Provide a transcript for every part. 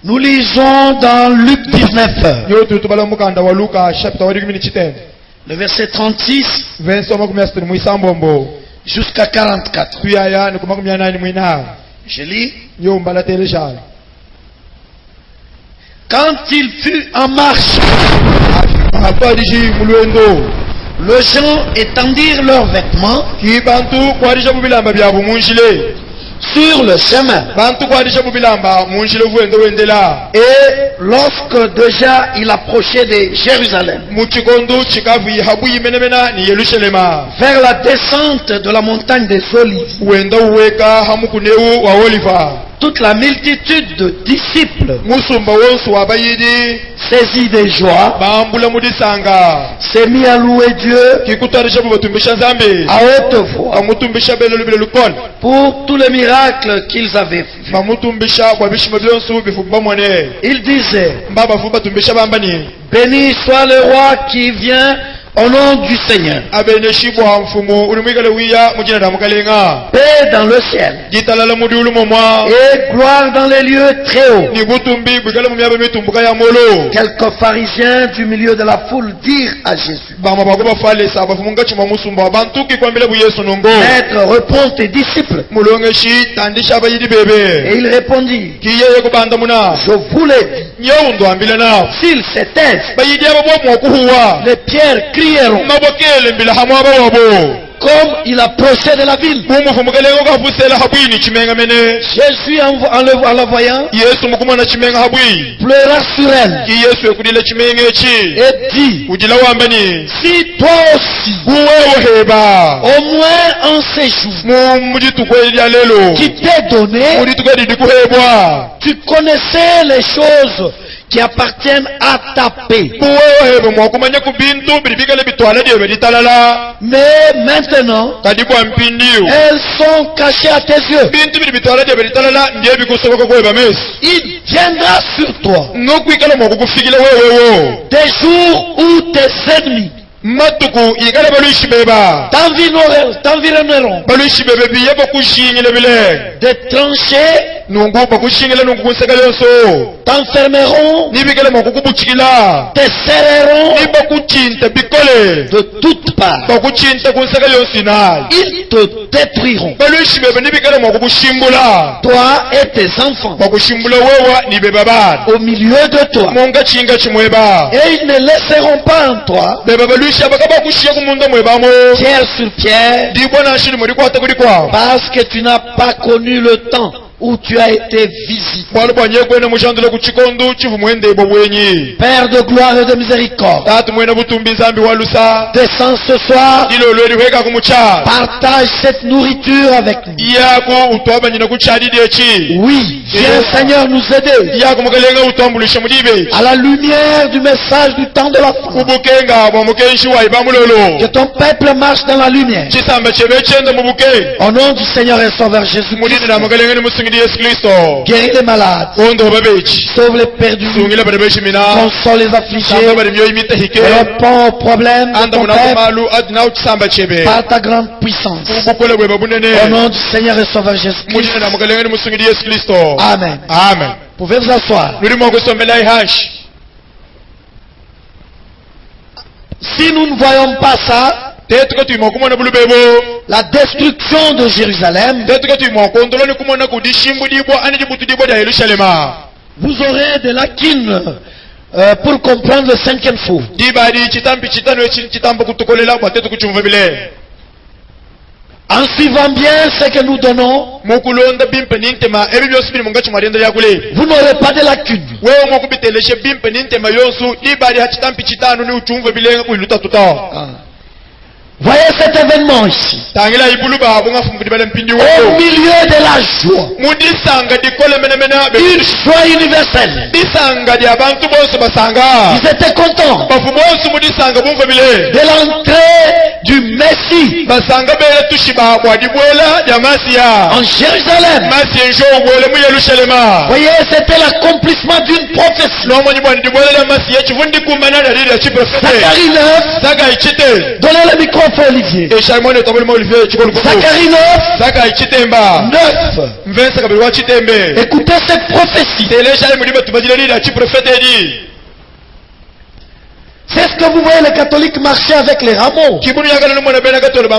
Nous lisons dans Luc 19. Le verset 36 jusqu'à 44. Je lis. Quand il fut en marche, les gens étendirent leurs vêtements sur le chemin. Et lorsque déjà il approchait de Jérusalem, vers la descente de la montagne des Olives, toute la multitude de disciples, saisis de joie, s'est mis à louer Dieu à haute voix pour tous les miracles qu'ils avaient fait. Ils disaient: béni soit le roi qui vient au nom du Seigneur. Paix dans le ciel et gloire dans les lieux très hauts. Quelques pharisiens du milieu de la foule dirent à Jésus: Maître, reprends tes disciples. Et il répondit: je vous l'ai dit, s'ils s'étaient, les pierres crient comme il approchait de la ville. Jésus, en la voyant, pleura sur elle et dit: si toi aussi, au moins en ces jours qui t'est donné, tu connaissais les choses qui appartiennent à ta paix. Mais maintenant, elles sont cachées à tes yeux. Il viendra sur toi des jours où tes ennemis t'environneront des tranchées, t'enfermeront, te serreront de toutes parts. Ils te détruiront, toi et tes enfants, au milieu de toi, et ils ne laisseront pas en toi pierre sur pierre, parce que tu n'as pas connu le temps où tu as été visité. Père de gloire et de miséricorde, descends ce soir, partage cette nourriture avec nous. Oui, viens Seigneur nous aider à la lumière du message du temps de la fin. Que ton peuple marche dans la lumière. Au nom du Seigneur et Sauveur Jésus-Christ, guéris les malades, sauve les perdus, console les affligés, réponds aux problèmes de ton peuple par ta grande puissance. Au nom du Seigneur et Sauveur Jésus-Christ. Amen. Amen. Vous pouvez vous asseoir. Si nous ne voyons pas ça, la destruction de Jérusalem, vous aurez de lacunes pour comprendre le cinquième fou. En suivant bien ce que nous donnons, vous n'aurez pas de lacunes. Voyez cet événement ici. Au milieu de la joie, une joie universelle. Ils étaient contents de l'entrée du Messie en Jérusalem. Voyez, c'était l'accomplissement d'une prophétie. Zacharie 9, donnez le micro enfant Olivier. Zacharie 9. Écoutez cette prophétie. C'est ce que vous voyez les catholiques marcher avec les rameaux.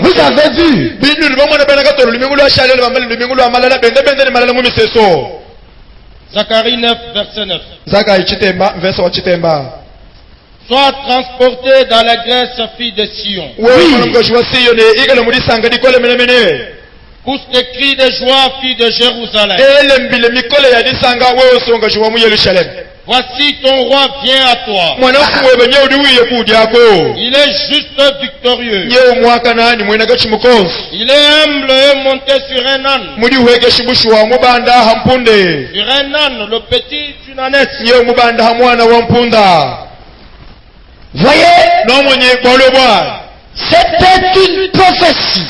Vous avez vu. Zacharie 9, verset 9. Sois transporté dans la Grèce, fille de Sion. Pousse des cris de joie, fille de Jérusalem. Voici ton roi vient à toi. Il est juste victorieux. Il est humble et monté sur un âne. Sur un âne, le petit d'une ânesse. Voyez, c'était une prophétie.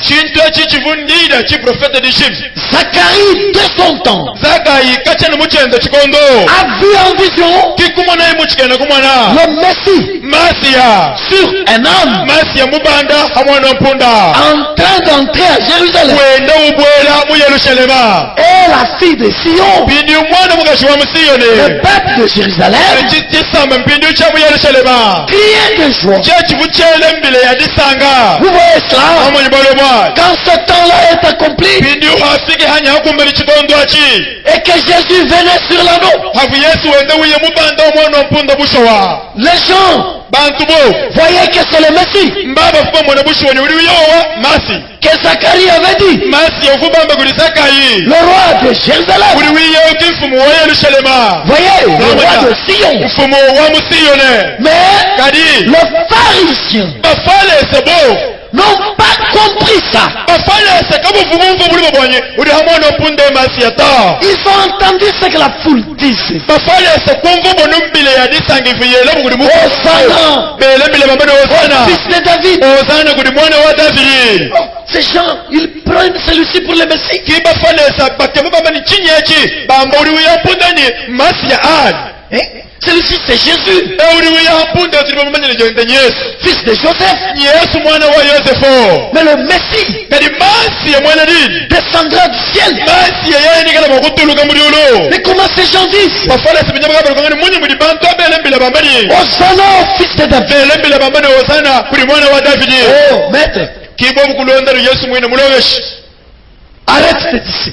Zacharie, de son temps, a vu en vision le Messie sur un âne en train d'entrer à Jérusalem. Et la fille de Sion, le peuple de Jérusalem, criait de joie. Vous voyez cela? Quand ce temps-là est accompli et que Jésus venait sur l'anneau, les gens voyaient que c'est le Messie que Zacharie avait dit, le roi de Jérusalem. Voyez, le roi de Sion. Mais les pharisiens n'ont pas compris ça. Ils ont entendu ce que la foule disait. Hosanna, fils de David. Ces gens, ils prennent celui-ci pour le Messie. Celui-ci c'est Jésus, fils de Joseph. Mais le Messie descendra du ciel. Mais comment ces gens disent? Hosanna, fils de David. Oh, maître, arrête de dire.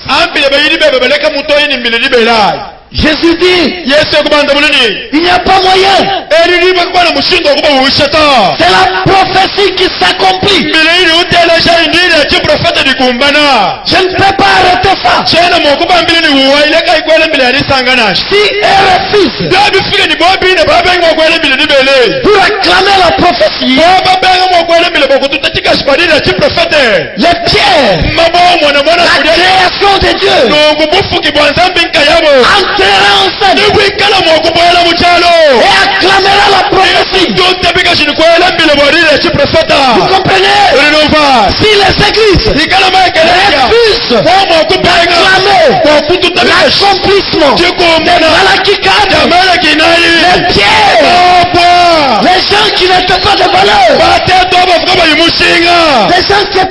Jésus dit, il n'y a pas moyen. C'est la prophétie qui s'accomplit. Je ne peux pas arrêter ça. Si elle refuse pour acclamer la prophétie, les pierres, la création de Dieu, entrera en scène et acclamera la prophétie. Vous comprenez? Si les églises refusent d'acclamer l'accomplissement de Malachie 4, les pierres, les gens qui n'étaient pas de valeur, les gens qui étaient